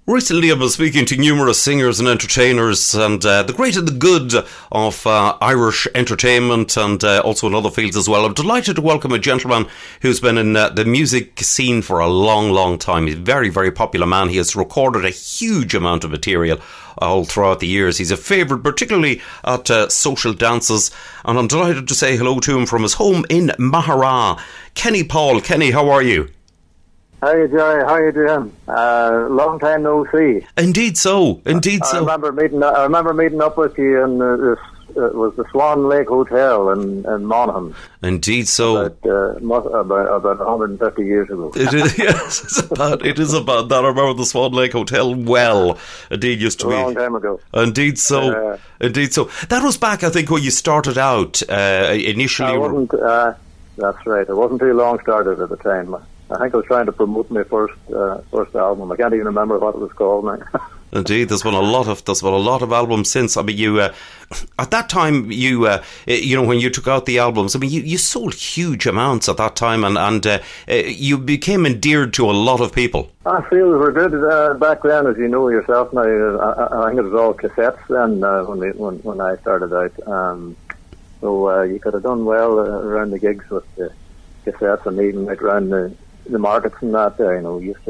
Recently I've been speaking to numerous singers and entertainers and the great and the good of Irish entertainment and also in other fields as well. I'm delighted to welcome a gentleman who's been in the music scene for a long, long time. He's a very, very popular man. He has recorded a huge amount of material all throughout the years. He's a favourite, particularly at social dances, and I'm delighted to say hello to him from his home in Maghera. Kenny Paul. Kenny, how are you? Hi, Jerry. How you doing? Long time no see. Indeed so. I remember meeting up with you in it was the Swan Lake Hotel in Monaghan. Indeed so. About 150 years ago. It is, yes, it is about that. I remember the Swan Lake Hotel well. Indeed, used to be. A long time ago. Indeed so. Indeed so. That was back, I think, when you started out initially. I wasn't, that's right. It wasn't too long started at the time. I think I was trying to promote my first album. I can't even remember what it was called now. Indeed, there's been a lot of albums since. I mean, you at that time, you know, when you took out the albums, I mean, you sold huge amounts at that time, and you became endeared to a lot of people. Sales were good back then, as you know yourself. Now, I think it was all cassettes then when I started out. So you could have done well around the gigs with the cassettes, and even like around the markets and that. You know, we used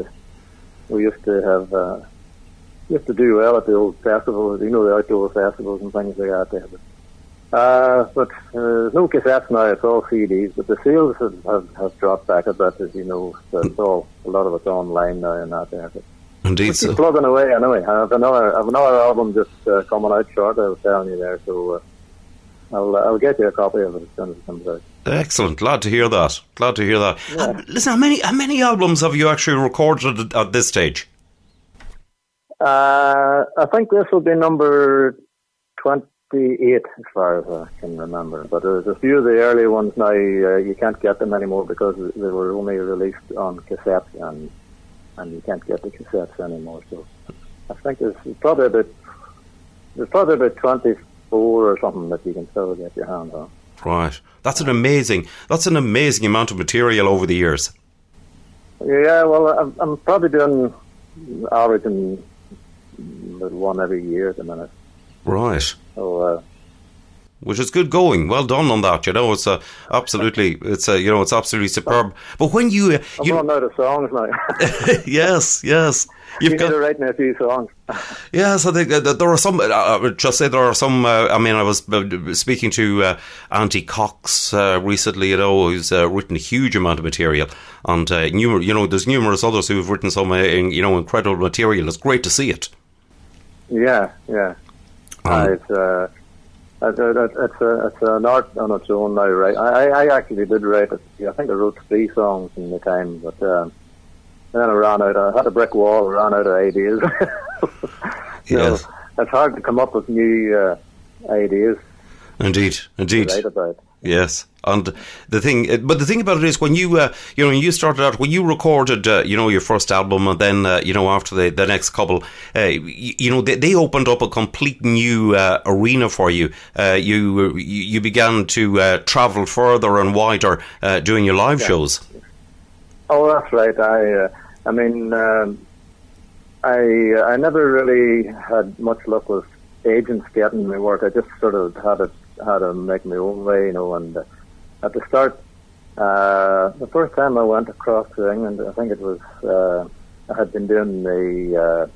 to do well at the old festivals, you know, the outdoor festivals and things like that. But there's no cassettes now; it's all CDs. But the sales have dropped back a bit, as you know. So it's all, a lot of it's online now and that. There. Indeed, so. Plugging away anyway. I have another album just coming out short. I was telling you there, so I'll get you a copy of it as soon as it comes out. Excellent. Glad to hear that. Yeah. Listen, how many albums have you actually recorded at this stage? I think this will be number 28, as far as I can remember. But there's a few of the early ones now, you can't get them anymore because they were only released on cassette, and you can't get the cassettes anymore. So I think there's probably about 24 or something that you can still get your hands on. Right. That's an amazing amount of material over the years. Yeah, well, I'm probably doing averaging one every year at the minute. Right. So, which is good going. Well done on that. You know, it's absolutely superb. But when I'm running out of songs now. yes. You've got to write me a few songs. Yes, I think there are some. I would just say there are some. I mean, I was speaking to Auntie Cox recently. You know, who's written a huge amount of material, and there's numerous others who have written some incredible material. It's great to see it. Yeah. It's an art on its own now, right? I actually did write it. I think I wrote 3 songs in the time, but then I ran out. I had a brick wall. Ran out of ideas. Yes, so it's hard to come up with new ideas. Indeed. To write about. Yes, and the thing about it is when you started out, when you recorded, your first album, and then after the next couple, they opened up a complete new arena for you. You began to travel further and wider, doing your live shows. Oh, that's right. I never really had much luck with agents getting me work. I just sort of had to make my own way, and at the start, the first time I went across to England, I think it was, I had been doing the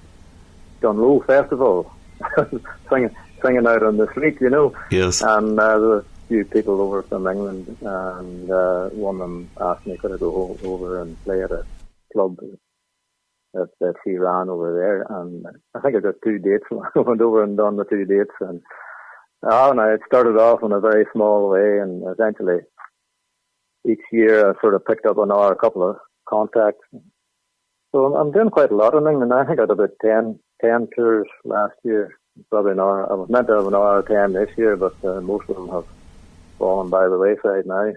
Dunlow Festival, singing out on the street, Yes. And there were a few people over from England, and one of them asked me could I go over and play at a club that he ran over there, and I think I got 2 dates. I went over and done the 2 dates, and I started off in a very small way, and eventually each year I sort of picked up a couple of contacts. So I'm doing quite a lot in England. I think I had about 10 tours last year. Probably I was meant to have another 10 this year, but most of them have fallen by the wayside now.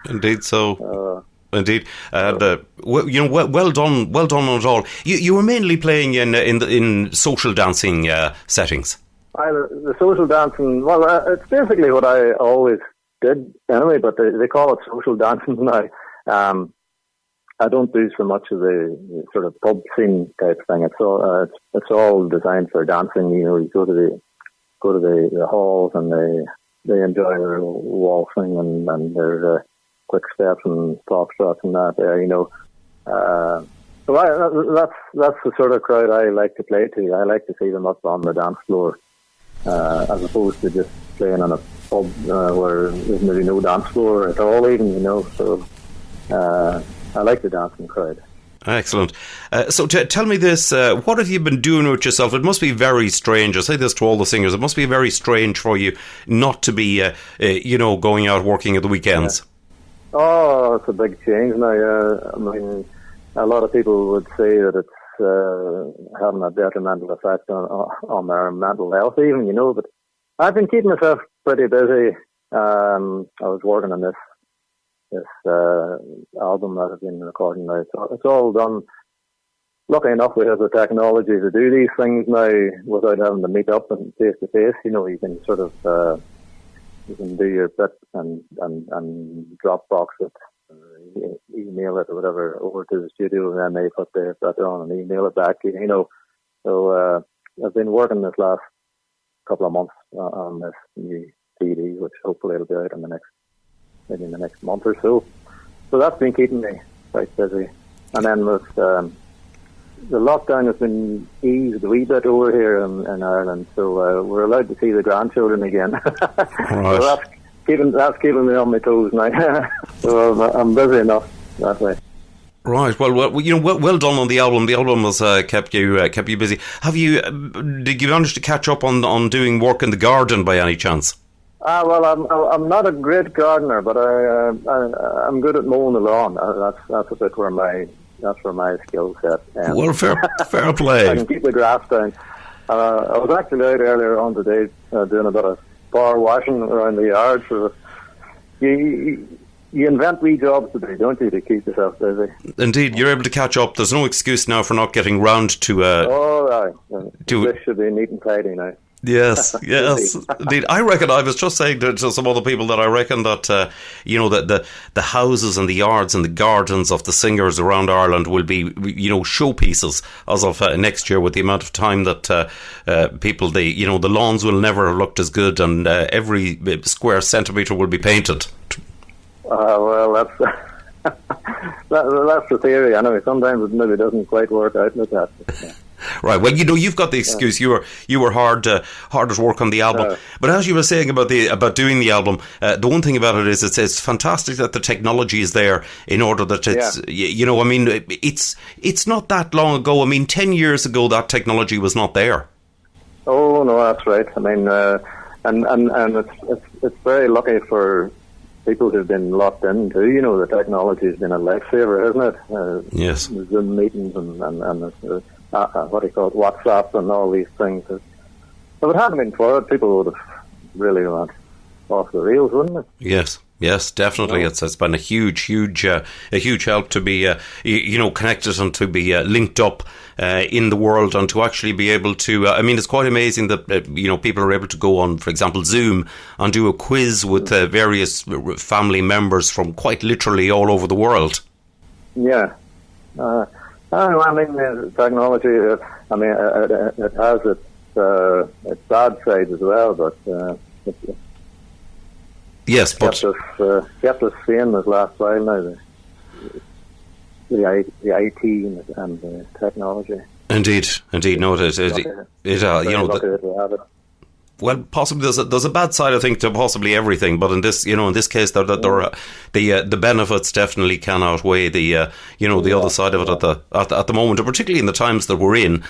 Indeed so. Indeed, well done on it all. You were mainly playing in social dancing settings. The social dancing, well, it's basically what I always did anyway, but they call it social dancing now. I don't do so much of the sort of pub scene type thing. It's all designed for dancing. You go to the halls and they enjoy their waltzing and their quick steps and foxtrots and that there. So that's the sort of crowd I like to play to. I like to see them up on the dance floor, as opposed to just playing in a pub where there's maybe no dance floor at all even, So I like the dancing crowd. Excellent. So tell me this, what have you been doing with yourself? It must be very strange. I say this to all the singers. It must be very strange for you not to be, going out working at the weekends. Yeah. Oh, it's a big change now. I mean, a lot of people would say that it's having a detrimental effect on their mental health even, but I've been keeping myself pretty busy. I was working on this album that I've been recording now. So it's all done. Lucky enough, we have the technology to do these things now without having to meet up and face to face. You can sort of you can do your bit and Dropbox it, email it or whatever over to the studio, and then they put that on and email it back. So I've been working this last couple of months on this new CD, which hopefully it'll be out in the next month or so. So that's been keeping me quite busy. And then with the lockdown has been eased a wee bit over here in Ireland, so we're allowed to see the grandchildren again. Right. So that's keeping me on my toes now. So I'm busy enough that way. Right. Well, well done on the album. The album has kept you busy. Did you manage to catch up on doing work in the garden by any chance? Well, I'm not a great gardener, but I'm good at mowing the lawn. That's a bit where my skill set ends. Well, fair play. I can keep the grass down. I was actually out earlier on today doing a bit of power washing around the yard. So you invent wee jobs to do, don't you, to keep yourself busy? Indeed, you're able to catch up. There's no excuse now for not getting round to. This should be neat and tidy now. Yes, indeed. I reckon, I was just saying to some other people that I reckon that, the houses and the yards and the gardens of the singers around Ireland will be, showpieces as of next year, with the amount of time that people, the lawns will never have looked as good, and every square centimetre will be painted. Well, that's that's the theory. I know sometimes it maybe doesn't quite work out like that. Right. Well, you've got the excuse. You were hard at work on the album. But as you were saying about doing the album, the one thing about it is it's fantastic that the technology is there in order that it's it's not that long ago. I mean, 10 years ago that technology was not there. Oh no, that's right. I mean, and it's very lucky for people who've been locked in too. The technology has been a lifesaver, hasn't it? Yes. Zoom meetings and what do you call it, WhatsApp and all these things. If it hadn't been for it, people would have really went off the rails, wouldn't it? Yes, definitely. Yeah. It's been a huge help to be, connected and to be linked up in the world, and to actually be able to. It's quite amazing that people are able to go on, for example, Zoom, and do a quiz with various family members from quite literally all over the world. Yeah. Technology. It has its bad sides as well, but yes, but kept us sane this last while now. The IT and the technology. Indeed. No, it lucky that we have it. Well, possibly there's a bad side, I think, to possibly everything, but in this case, the benefits definitely can outweigh the other side of it at the moment, and particularly in the times that we're in,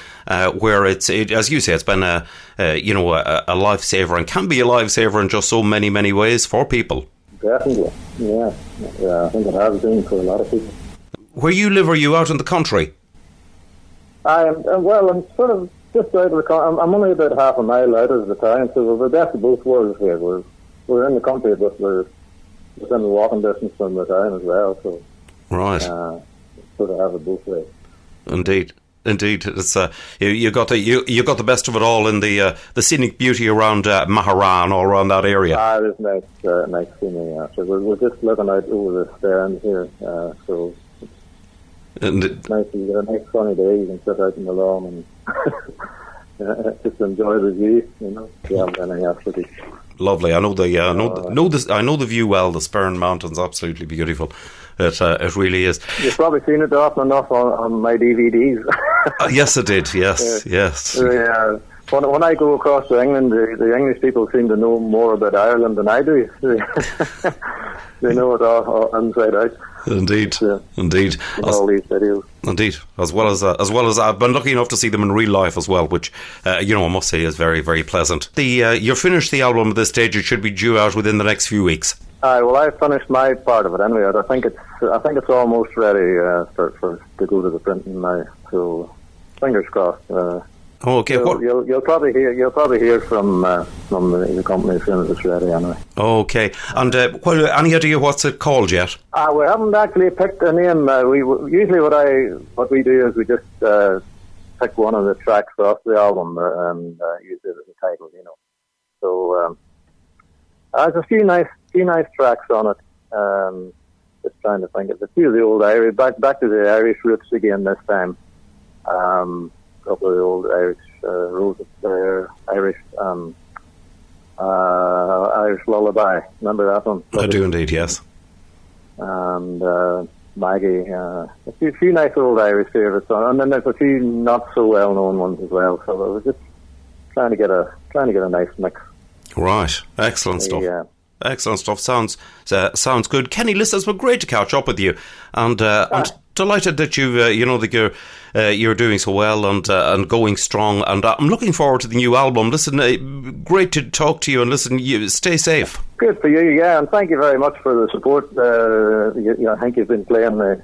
where it's as you say, it's been a lifesaver, and can be a lifesaver in just so many ways for people. Definitely, yeah. I think it has been for a lot of people. Where you live, are you out in the country? I'm sort of just out of the country. I'm only about half a mile out of the town, so we're the best of both worlds here. We're in the country, but we're within walking distance from the town as well. So right, sort of have it both ways. Indeed, it's you got the best of it all in the scenic beauty around Maghera and all around that area. There's nice scenery. So we're just looking out over the Stern here, so And it's nice. You get a nice sunny day. You can sit out in the lawn and just enjoy the view. Yeah, anything else to do. Lovely. I know the view well. The Spurn Mountains, absolutely beautiful. It really is. You've probably seen it often enough on my DVDs. Yes, I did. Yes. Yeah. When I go across to England, the English people seem to know more about Ireland than I do. They know it all inside out. Indeed. All these videos. Indeed, as well as I've been lucky enough to see them in real life as well, which I must say is very, very pleasant. You're finished the album at this stage. It should be due out within the next few weeks. Well, I finished my part of it anyway. I think it's almost ready for to go to the printing now. So fingers crossed. Okay. You'll probably hear from the company as soon as it's ready anyway. Okay. And any idea what's it called yet? We haven't actually picked a name. We usually what we do is we just pick one of the tracks off the album and use it as a title. So there's a few nice tracks on it. Just trying to think of a few of the old Irish back to the Irish roots again this time. A couple of the old Irish roses there, Irish Lullaby. Remember that one? I do indeed, yes. And Maggie, a few nice old Irish favourites on, and then there's a few not so well known ones as well. So I was just trying to get a nice mix. Right, excellent stuff. Yeah. Excellent stuff. Sounds good. Kenny, listen, it's been great to catch up with you, and I'm delighted that you're doing so well and going strong. And I'm looking forward to the new album. Listen, great to talk to you. And listen, you stay safe. Good for you, yeah. And thank you very much for the support. I think you've been playing the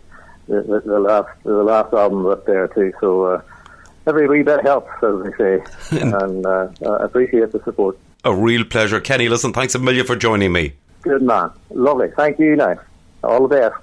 last album up there too. So every wee bit helps, as they say. And I appreciate the support. A real pleasure. Kenny, listen, thanks a million for joining me. Good man. Lovely. Thank you now. All the best.